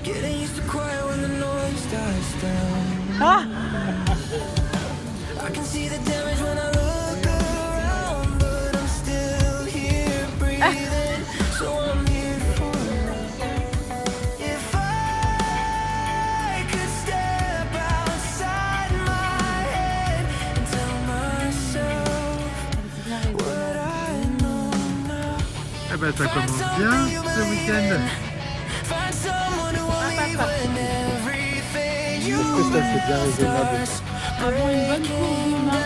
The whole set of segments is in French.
Ah! Eh ben ça commence bien ce week-end. Est-ce que ça c'est bien raisonnable? Avant une bonne course de main.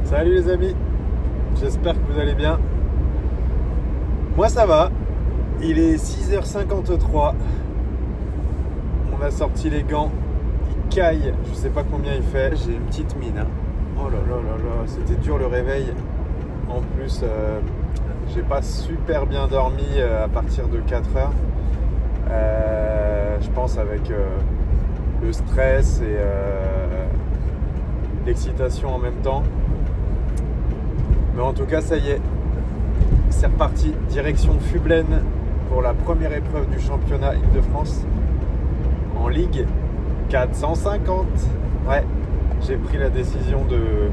Salut les amis, j'espère que vous allez bien. Moi ça va, il est 6h53. On a sorti les gants, il caille, je sais pas combien il fait. J'ai une petite mine, hein. Oh là là là là, c'était dur le réveil. En plus, j'ai pas super bien dormi à partir de 4h. Je pense avec le stress et l'excitation en même temps. Mais en tout cas, ça y est, c'est reparti. Direction Fublaine pour la première épreuve du championnat Île-de-France en Ligue 450. Ouais, j'ai pris la décision de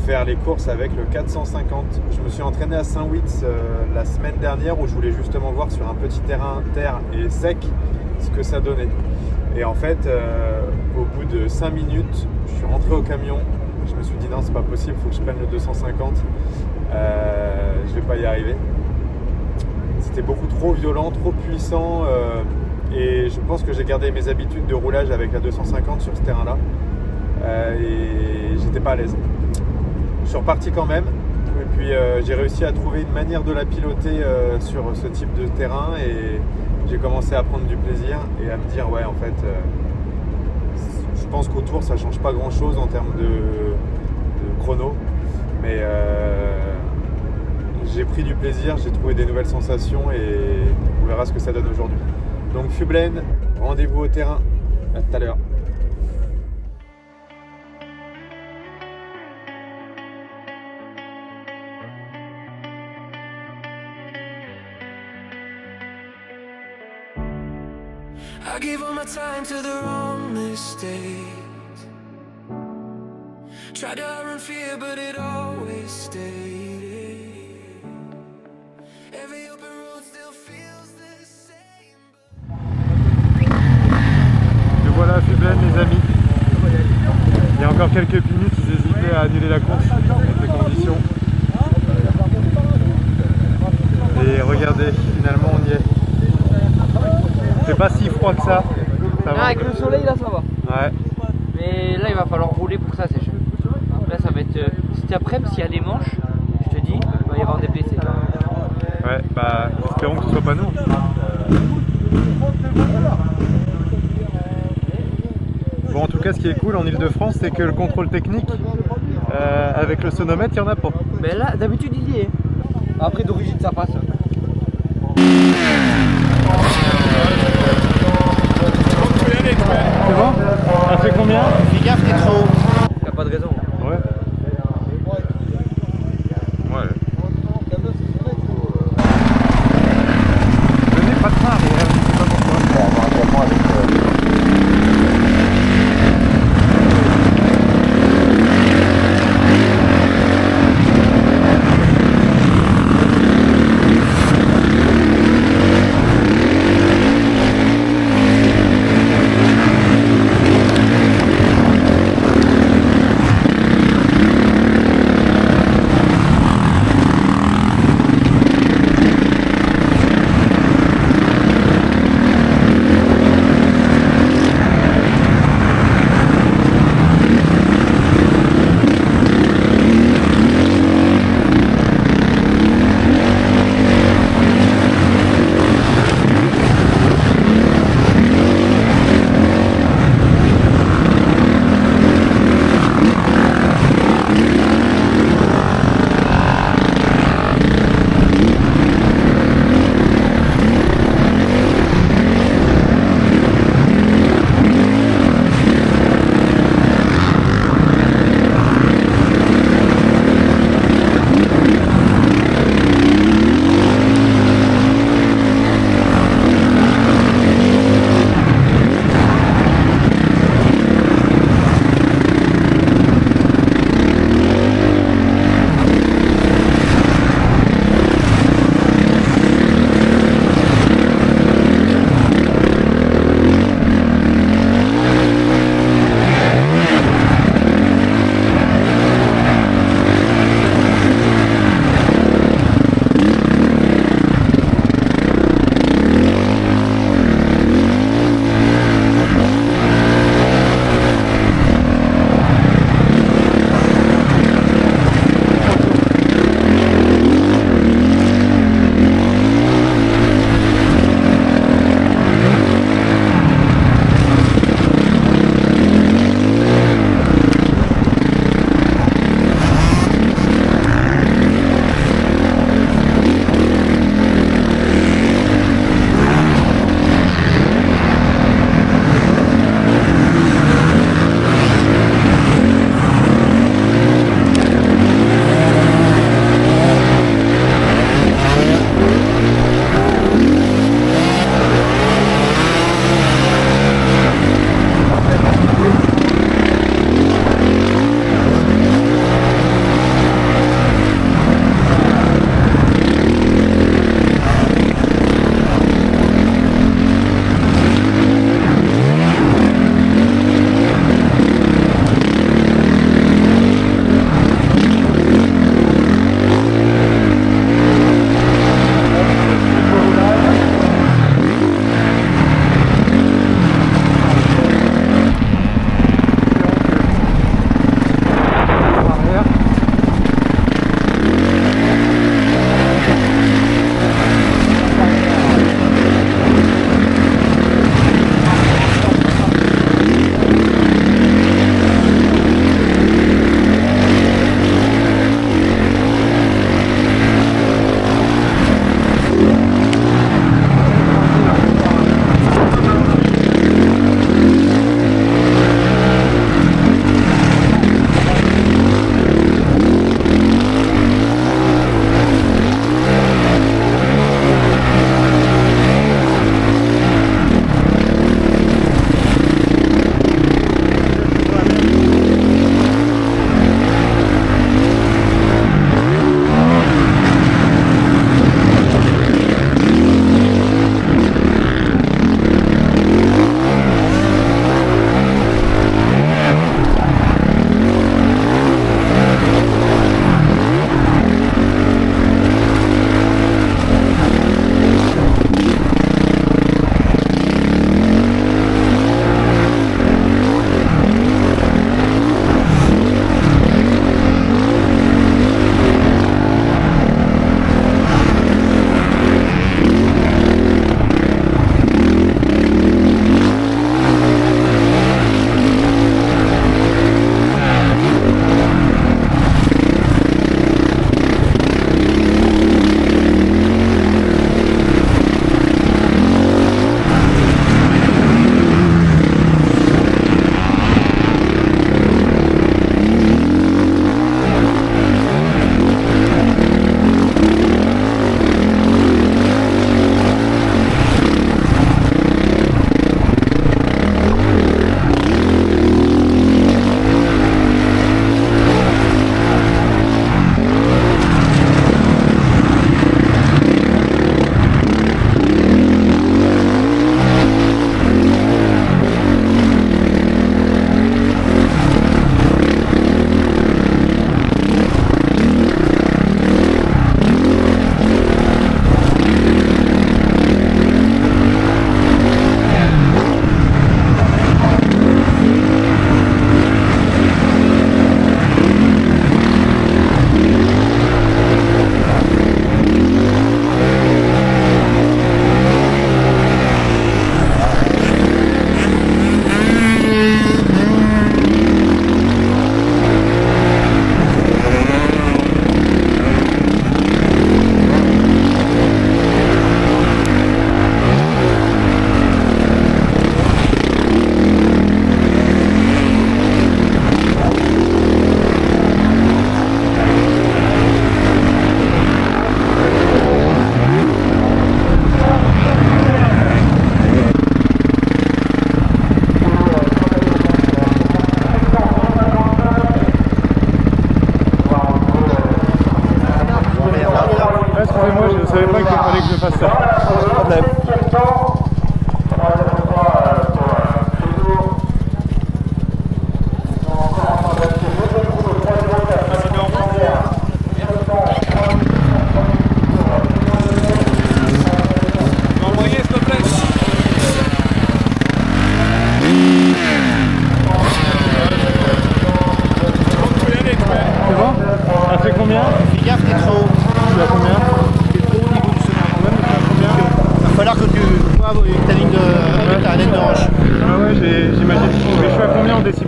faire les courses avec le 450. Je me suis entraîné à Saint-Witz la semaine dernière où je voulais justement voir sur un petit terrain terre et sec ce que ça donnait. Et en fait, au bout de 5 minutes, je suis rentré au camion. Je me suis dit non, c'est pas possible, il faut que je prenne le 250. Je vais pas y arriver. C'était beaucoup trop violent, trop puissant. Et je pense que j'ai gardé mes habitudes de roulage avec la 250 sur ce terrain-là. Et j'étais pas à l'aise. Je suis reparti quand même. Et puis j'ai réussi à trouver une manière de la piloter sur ce type de terrain. Et j'ai commencé à prendre du plaisir et à me dire ouais, en fait, je pense qu'au tour ça change pas grand chose en termes de chrono, mais j'ai pris du plaisir, j'ai trouvé des nouvelles sensations et on verra ce que ça donne aujourd'hui. Donc Fublaine, rendez-vous au terrain, à tout à l'heure. I gave all my time to the wrong mistakes. Tried to run fear, but it always stayed. Every open road still feels the same. Et voilà Fublaine les amis. Il y a encore quelques minutes, ils hésitaient à annuler la course avec les conditions. Et regardez, finalement on y est. C'est pas si froid que ça. Ça va. Avec le soleil là ça va. Ouais. Mais là il va falloir rouler pour que ça sèche. Là ça va être. Cet après-midi s'il y a des manches, je te dis, il va y avoir des blessés. Ouais, bah espérons que ce soit pas nous. Bon en tout cas ce qui est cool en Ile-de-France c'est que le contrôle technique avec le sonomètre il n'y en a pas. Mais là d'habitude il y est. Après d'origine ça passe. C'est bon? Ça fait combien? Fais gaffe, t'es trop haut. Y'a pas de raison. Ouais. Ouais. Venez pas de train, mais je sais pas pourquoi.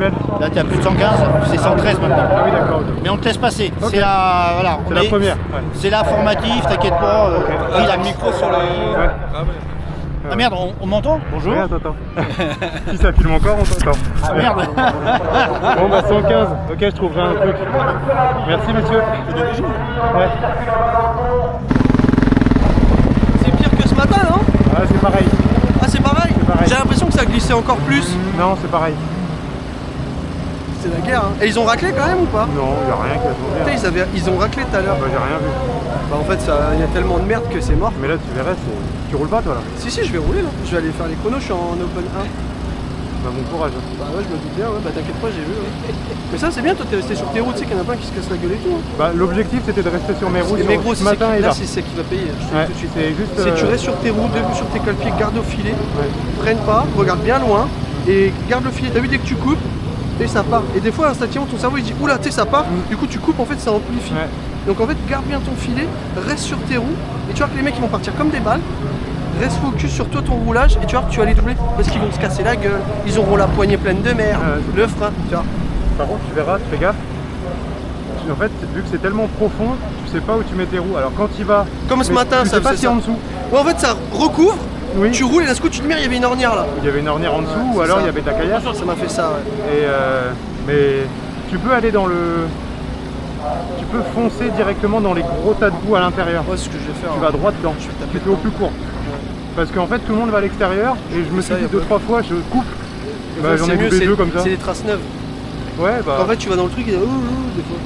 actuel? Là, tu as plus de 115, c'est 113 maintenant. Ah oui, d'accord. Mais on te laisse passer. Ok. C'est la, voilà, C'est la première. Ouais. C'est l'informatif, t'inquiète pas. Là, t'as le micro sur les. Ouais. Ah merde, on m'entend? Bonjour. Oui, attends. Si ça filme encore, on t'entend. Ah merde. Bon, bah 115. Ok, je trouverai un truc. Merci, monsieur. Ouais. C'est pire que ce matin, non? Ah, c'est pareil. Ah, c'est pareil? pareil. J'ai l'impression que ça glissait encore plus. Non, c'est pareil. C'est la guerre, hein. Et ils ont raclé quand même ou pas? Non, il n'y a rien qui a changé. Putain, ils ont raclé tout à l'heure. Bah, j'ai rien vu. Bah, en fait, il y a tellement de merde que c'est mort. Mais là, tu verrais, tu roules pas, toi, là? Si, je vais rouler là. Je vais aller faire les chronos, je suis en open 1. Bah, bon courage. Bah, ouais, je me doute bien, ouais. Bah, t'inquiète pas, j'ai vu. Ouais. Mais ça, c'est bien, toi, t'es resté sur tes routes, tu sais qu'il y en a plein qui se cassent la gueule et tout. Hein. Bah, l'objectif, c'était de rester sur mes routes. Mais gros, ce matin et là, là. c'est ce qui va payer. Je te Ouais, dis tout de suite. c'est juste. Si tu restes sur tes routes, debout sur tes cale-pieds, garde au filet, Ouais. freine pas, regarde bien loin et garde le filet. T'as vu, dès que tu coupes, et ça part. Et des fois, instinctivement, ton cerveau il dit oula, tu sais, ça part. Du coup, tu coupes, en fait, ça amplifie. Ouais. Donc, en fait, garde bien ton filet, reste sur tes roues. Et tu vois que les mecs, ils vont partir comme des balles. Reste focus sur toi, ton roulage. Et tu vois que tu vas les doubler parce qu'ils vont se casser la gueule. Ils auront la poignée pleine de merde, Ouais, le frein, tu vois. Par contre, tu verras, tu fais gaffe. En fait, vu que c'est tellement profond, tu sais pas où tu mets tes roues. Alors, quand il va. Comme ce mais matin, tu ça sais pas faisait si ça. en dessous. Ouais, en fait, ça recouvre. Oui. Tu roules et d'un coup, tu te mets, il y avait une ornière là. Il y avait une ornière en dessous, ou c'est alors ça. il y avait ta caillasse. Ça m'a fait ça, ouais. Et mais tu peux aller dans le. Tu peux foncer directement dans les gros tas de boue à l'intérieur. Ouais, c'est ce que je vais faire. Tu hein. vas droit dedans. Je vais Tu taper fais au plus court. Parce qu'en fait, tout le monde va à l'extérieur. Et je me suis Ça, y dit a pas- 2-3 fois, je coupe. Et Bah, ça, j'en c'est ai vu mieux, des deux comme ça. C'est des traces neuves. Ouais, bah. En fait, tu vas dans le truc et des fois.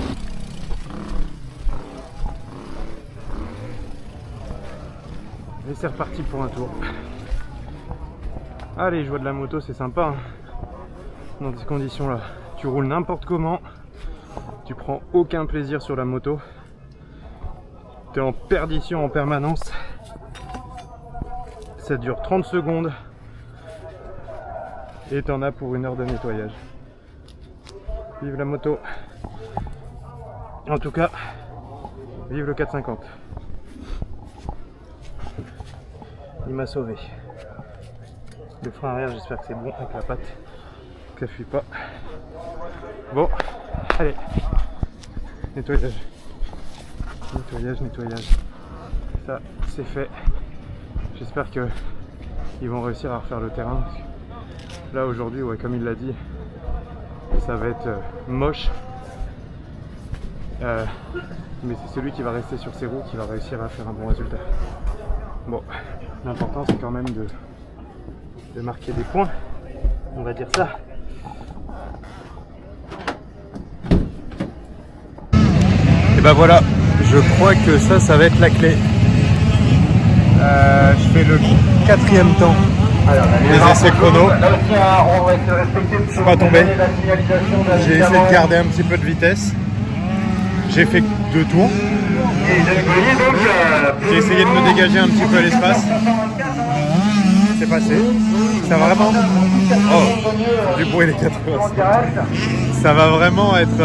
Et c'est reparti pour un tour. Allez, jouer de la moto, c'est sympa. Hein. Dans ces conditions-là, tu roules n'importe comment. Tu prends aucun plaisir sur la moto. Tu es en perdition en permanence. Ça dure 30 secondes. Et tu en as pour 1 heure de nettoyage. Vive la moto. En tout cas, vive le 450. Il m'a sauvé. Le frein arrière, j'espère que c'est bon avec la patte, que ça fuit pas. Bon, allez. Nettoyage. Nettoyage. Ça, c'est fait. J'espère que ils vont réussir à refaire le terrain. Parce que là, aujourd'hui, ouais, comme il l'a dit, ça va être moche. Mais c'est celui qui va rester sur ses roues qui va réussir à faire un bon résultat. Bon, l'important c'est quand même de marquer des points, on va dire ça. Et ben voilà, je crois que ça va être la clé. Je fais le 4e temps des essais chrono. Je suis pas tombé. J'ai essayé de garder un petit peu de vitesse. J'ai fait 2 tours. J'ai essayé de me dégager un petit peu à l'espace. C'est passé. Ça va vraiment. Oh, du bruit les 80. Ça va vraiment être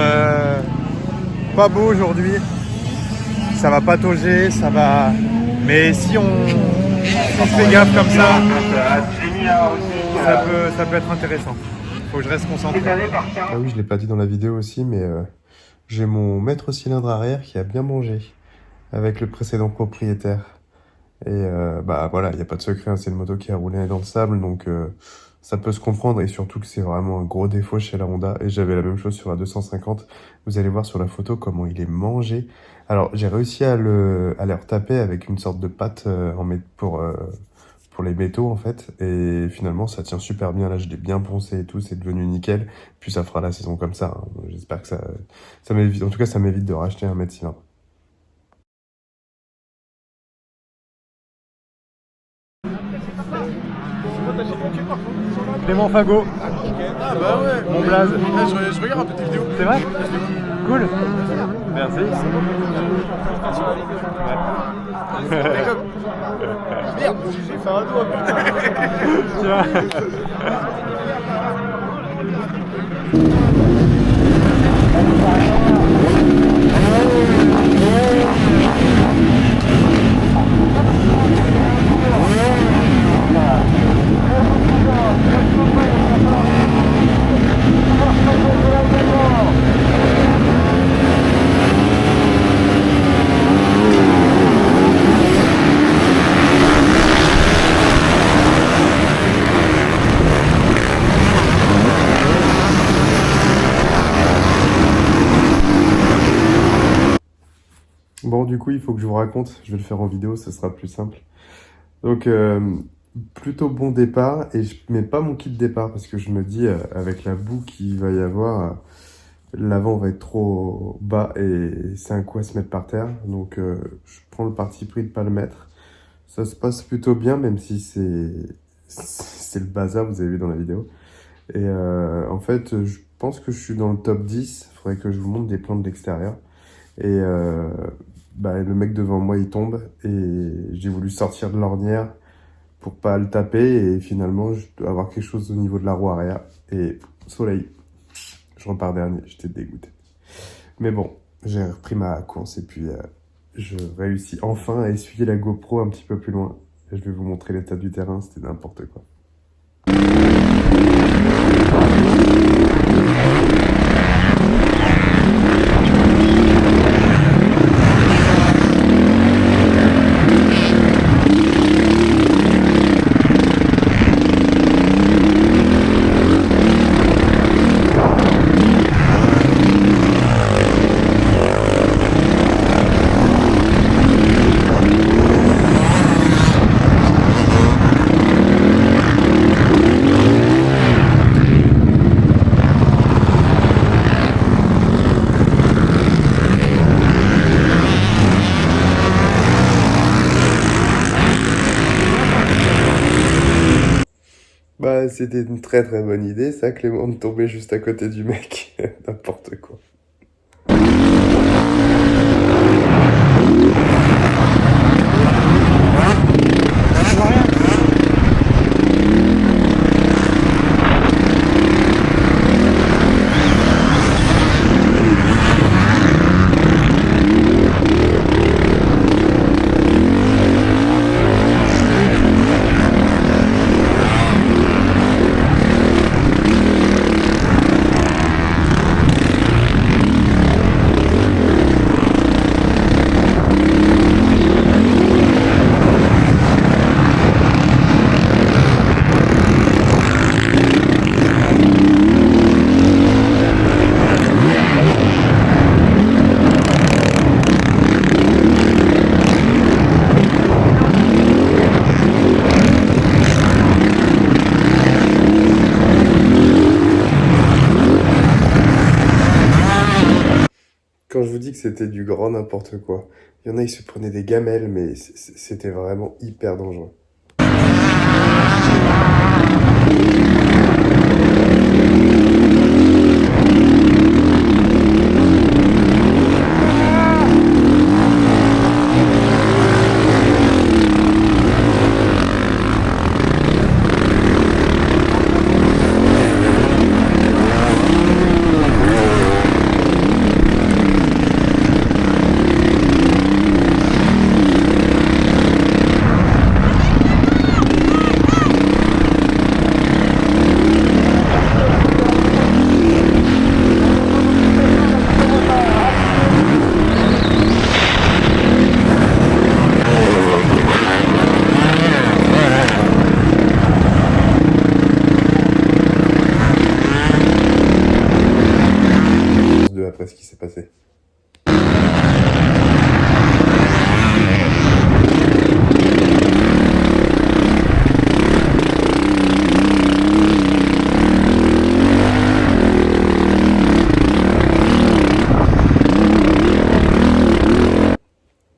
pas beau aujourd'hui. Ça va patauger, ça va. Mais si on fait gaffe comme ça, ça peut être intéressant. Faut que je reste concentré. Ah oui, je l'ai pas dit dans la vidéo aussi, mais j'ai mon maître cylindre arrière qui a bien mangé avec le précédent propriétaire. Et bah voilà, il n'y a pas de secret, hein, c'est une moto qui a roulé dans le sable, donc ça peut se comprendre, et surtout que c'est vraiment un gros défaut chez la Honda. Et j'avais la même chose sur la 250. Vous allez voir sur la photo comment il est mangé. Alors j'ai réussi à le retaper avec une sorte de pâte pour les métaux en fait, et finalement ça tient super bien. Là je l'ai bien poncé et tout, c'est devenu nickel. Puis ça fera la saison comme ça, hein. J'espère que ça m'évite, en tout cas ça m'évite de racheter un mètre cylindre. Clément Fagot. Ah bah ouais. Mon blaze. Je regarde un peu tes vidéos. C'est vrai? Cool. Merci. Merde, j'ai fait un doigt. Bon, du coup, il faut que je vous raconte. Je vais le faire en vidéo, ce sera plus simple. Donc, plutôt bon départ. Et je mets pas mon kit de départ parce que je me dis, avec la boue qu'il va y avoir, l'avant va être trop bas et c'est un coup à se mettre par terre. Donc, je prends le parti pris de pas le mettre. Ça se passe plutôt bien, même si c'est le bazar, vous avez vu dans la vidéo. Et en fait, je pense que je suis dans le top 10. Il faudrait que je vous montre des plans de l'extérieur. Et le mec devant moi, il tombe. Et j'ai voulu sortir de l'ornière pour pas le taper. Et finalement, je dois avoir quelque chose au niveau de la roue arrière. Et soleil. Je repars dernier. J'étais dégoûté. Mais bon, j'ai repris ma course. Et puis, je réussis enfin à essuyer la GoPro un petit peu plus loin. Et je vais vous montrer l'état du terrain. C'était n'importe quoi. Bah, c'était une très très bonne idée, ça, Clément, de tomber juste à côté du mec. N'importe quoi. Quand je vous dis que c'était du grand n'importe quoi, il y en a, ils se prenaient des gamelles, mais c'était vraiment hyper dangereux. Après ce qui s'est passé.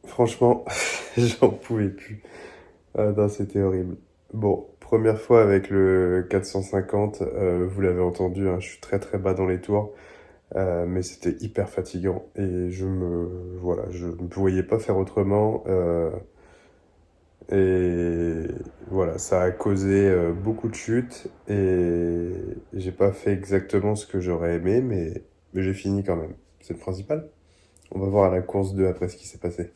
Franchement, j'en pouvais plus. Ah non, c'était horrible. Bon, première fois avec le 450, vous l'avez entendu, hein, je suis très très bas dans les tours. Mais c'était hyper fatigant et je ne voyais pas faire autrement et voilà, ça a causé beaucoup de chutes et j'ai pas fait exactement ce que j'aurais aimé, mais j'ai fini quand même, c'est le principal. On va voir à la course 2 après ce qui s'est passé.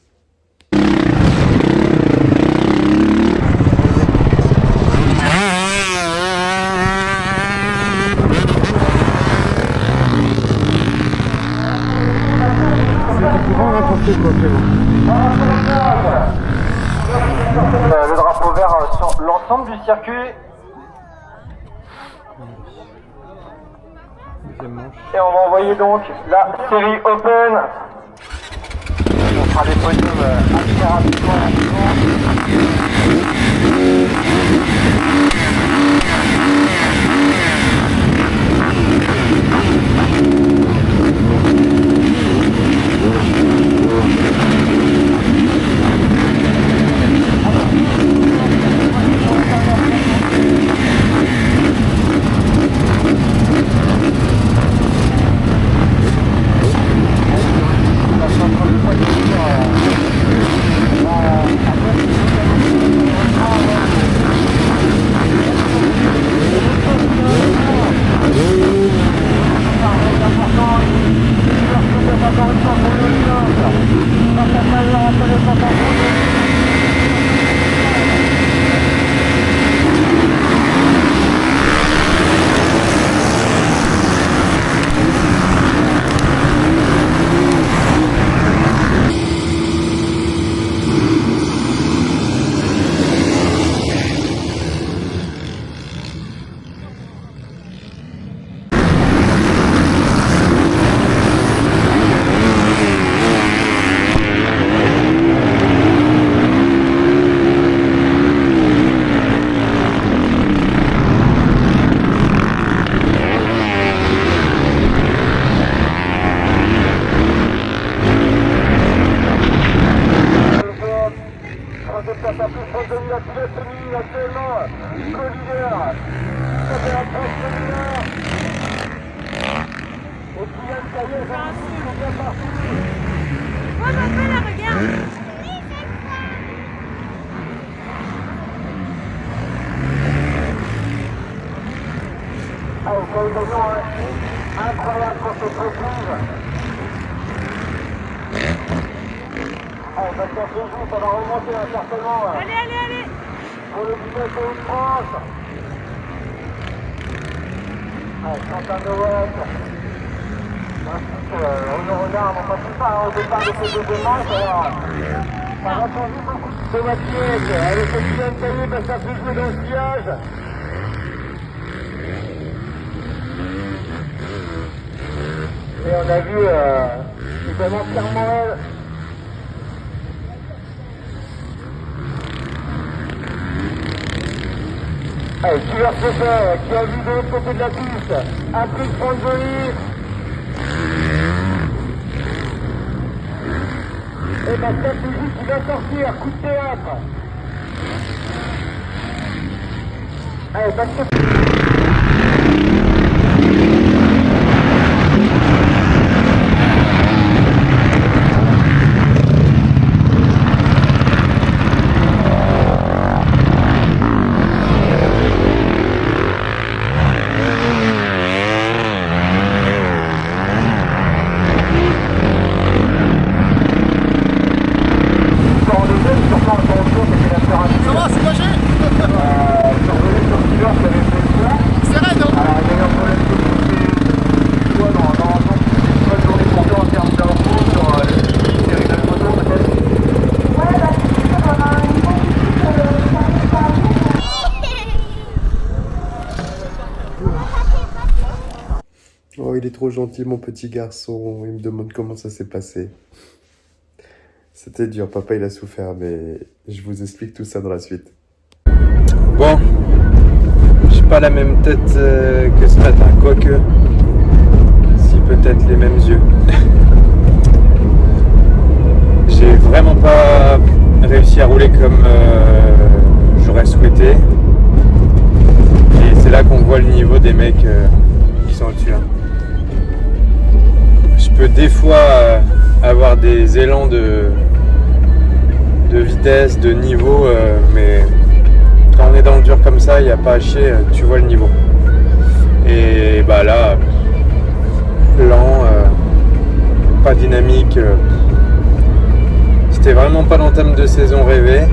Le drapeau vert sur l'ensemble du circuit. Et on va envoyer donc la série Open. On fera des podiums assez rapidement. Incroyable pour cette reprise. Parce qu'en ce jour, ça va remonter certainement. Allez. Pour le business de France. Quentin Nowak. Ainsi que Renaud, on ne pas au départ de ces deux manches. Ça va changer beaucoup. Tomatic, avec le Kylian Caillé, parce que ça peut jouer dans le sillage. Et on a vu évidemment clairement Killer Chauffeur qui a vu de l'autre côté de la piste un prix de Frangoli. Et ma stratégie qui va sortir, coup de théâtre. Allez, parce que... Oh, il est trop gentil, mon petit garçon. Il me demande comment ça s'est passé. C'était dur, papa il a souffert, mais je vous explique tout ça dans la suite. Bon, j'ai pas la même tête que ce matin, quoique, si peut-être les mêmes yeux. J'ai vraiment pas réussi à rouler comme j'aurais souhaité. Et c'est là qu'on voit le niveau des mecs qui sont au-dessus. Hein. Je peux des fois avoir des élans de vitesse, de niveau, mais quand on est dans le dur comme ça, il n'y a pas à chier, tu vois le niveau. Et bah là, lent, pas dynamique, c'était vraiment pas l'entame de saison rêvée.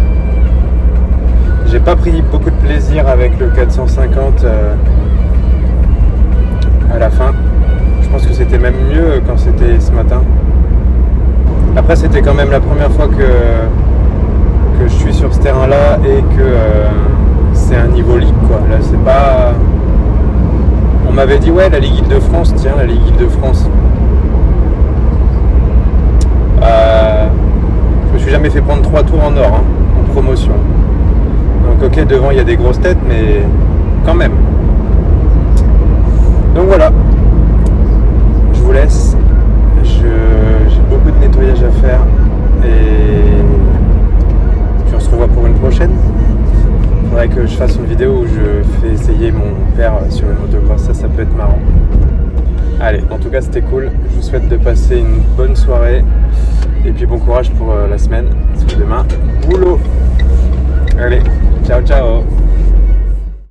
J'ai pas pris beaucoup de plaisir avec le 450 à la fin. Je pense que c'était même mieux quand c'était ce matin. Après, c'était quand même la première fois que je suis sur ce terrain-là et que c'est un niveau ligue, quoi. Là, c'est pas... On m'avait dit, ouais, la Ligue Île-de-France, tiens, la Ligue Île-de-France. suis jamais fait prendre 3 tours en or, hein, en promotion. Donc ok, devant il y a des grosses têtes, mais quand même. Donc voilà, je vous laisse. J'ai beaucoup de nettoyage à faire et puis on se revoit pour une prochaine. Il faudrait que je fasse une vidéo où je fais essayer mon père sur une motocross, ça peut être marrant. Allez, en tout cas c'était cool, je vous souhaite de passer une bonne soirée et puis bon courage pour la semaine, parce que demain, boulot. Allez.